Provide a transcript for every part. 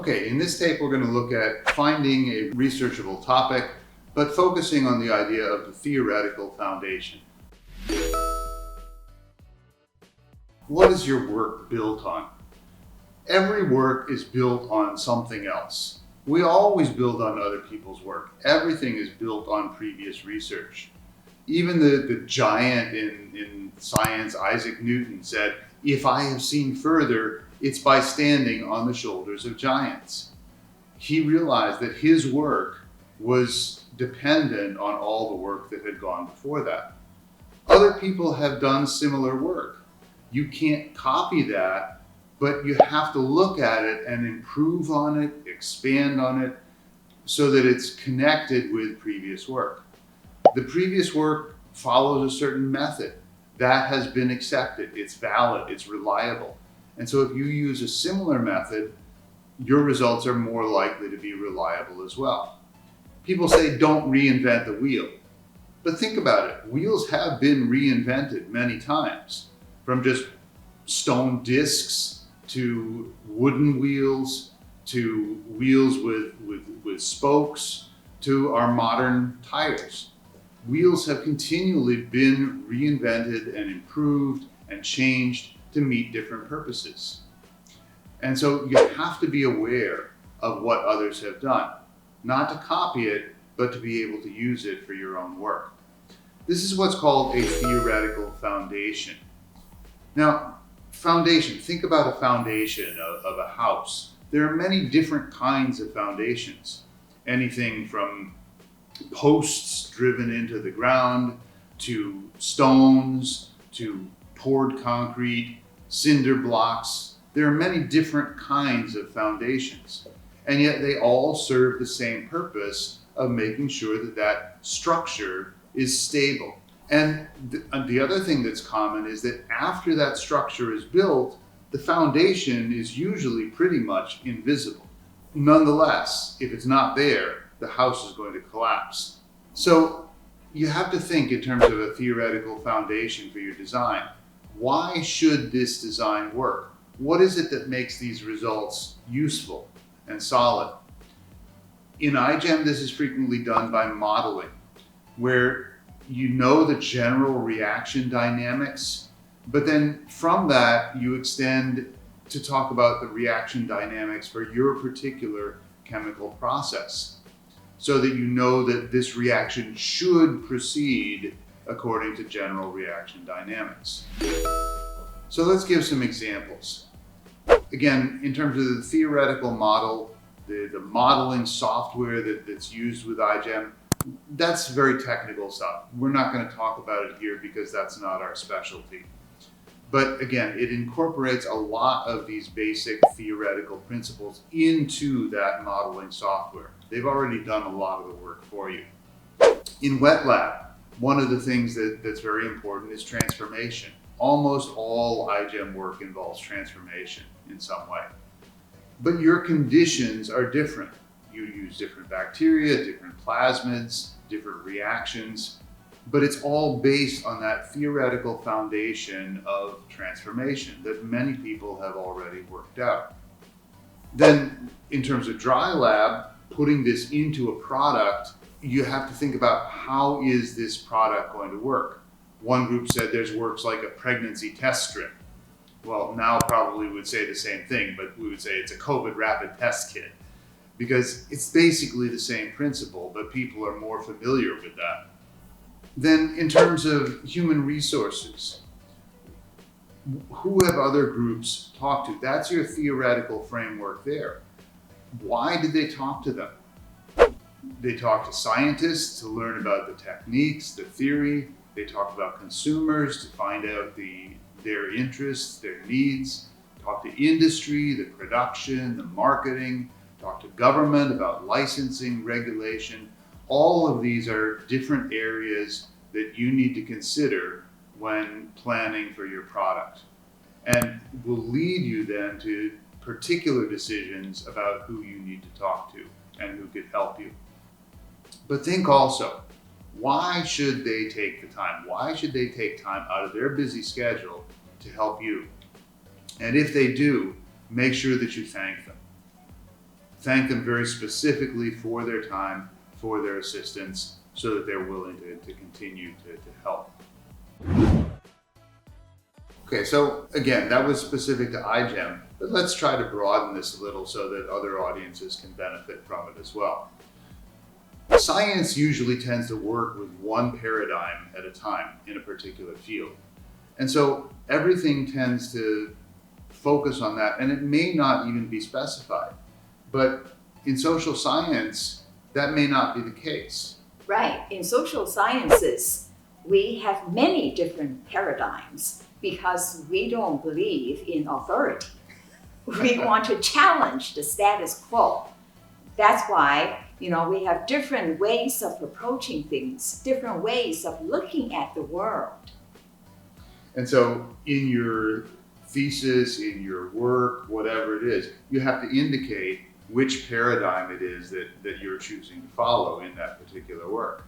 Okay, in this tape we're going to look at finding a researchable topic, but focusing on the idea of the theoretical foundation. What is your work built on? Every work is built on something else. We always build on other people's work. Everything is built on previous research. Even the giant in science, Isaac Newton, said, "If I have seen further, it's by standing on the shoulders of giants." He realized that his work was dependent on all the work that had gone before that. Other people have done similar work. You can't copy that, but you have to look at it and improve on it, expand on it, so that it's connected with previous work. The previous work follows a certain method. That has been accepted. It's valid. It's reliable. And so if you use a similar method, your results are more likely to be reliable as well. People say don't reinvent the wheel. But think about it. Wheels have been reinvented many times, from just stone discs to wooden wheels to wheels with spokes to our modern tires. Wheels have continually been reinvented and improved and changed to meet different purposes. And so you have to be aware of what others have done, not to copy it, but to be able to use it for your own work. This is what's called a theoretical foundation. Now, foundation, think about a foundation of a house. There are many different kinds of foundations. Anything from posts driven into the ground, to stones, to poured concrete, cinder blocks. There are many different kinds of foundations, and yet they all serve the same purpose of making sure that that structure is stable. And the other thing that's common is that after that structure is built, the foundation is usually pretty much invisible. Nonetheless, if it's not there, the house is going to collapse. So you have to think in terms of a theoretical foundation for your design. Why should this design work? What is it that makes these results useful and solid? In iGEM, this is frequently done by modeling, where you know the general reaction dynamics, but then from that you extend to talk about the reaction dynamics for your particular chemical process, so that you know that this reaction should proceed according to general reaction dynamics. So let's give some examples. Again, in terms of the theoretical model, the modeling software that's used with iGEM, that's very technical stuff. We're not going to talk about it here because that's not our specialty. But again, it incorporates a lot of these basic theoretical principles into that modeling software. They've already done a lot of the work for you. In wet lab, one of the things that's very important is transformation. Almost all iGEM work involves transformation in some way. But your conditions are different. You use different bacteria, different plasmids, different reactions, but it's all based on that theoretical foundation of transformation that many people have already worked out. Then, in terms of dry lab, putting this into a product, you have to think about how is this product going to work. One group said there's works like a pregnancy test strip. Well, now probably would say the same thing, but we would say it's a COVID rapid test kit, because it's basically the same principle, but people are more familiar with that. Then in terms of human resources, who have other groups talked to? That's your theoretical framework there. Why did they talk to them? They talked to scientists to learn about the techniques, the theory. They talked about consumers to find out their interests, their needs. Talked to industry, the production, the marketing. Talked to government about licensing, regulation. All of these are different areas that you need to consider when planning for your product, and will lead you then to particular decisions about who you need to talk to and who could help you. But think also, why should they take the time? Why should they take time out of their busy schedule to help you? And if they do, make sure that you thank them. thank them very specifically for their time, for their assistance, so that they're willing to continue to help. Okay, so again, that was specific to iGEM, but let's try to broaden this a little so that other audiences can benefit from it as well. Science usually tends to work with one paradigm at a time in a particular field. And so everything tends to focus on that, and it may not even be specified. But in social science, that may not be the case. Right. In social sciences, we have many different paradigms because we don't believe in authority. We want to challenge the status quo. That's why, we have different ways of approaching things, different ways of looking at the world. And so in your thesis, in your work, whatever it is, you have to indicate which paradigm it is that you're choosing to follow in that particular work.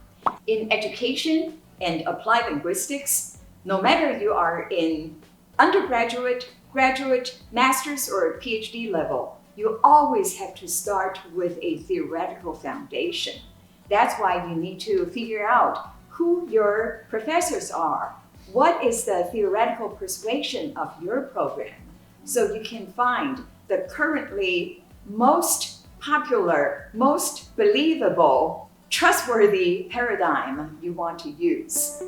In education and applied linguistics, no matter you are in undergraduate, graduate, master's, or PhD level, you always have to start with a theoretical foundation. That's why you need to figure out who your professors are. What is the theoretical persuasion of your program? So you can find the currently most popular, most believable, trustworthy paradigm you want to use.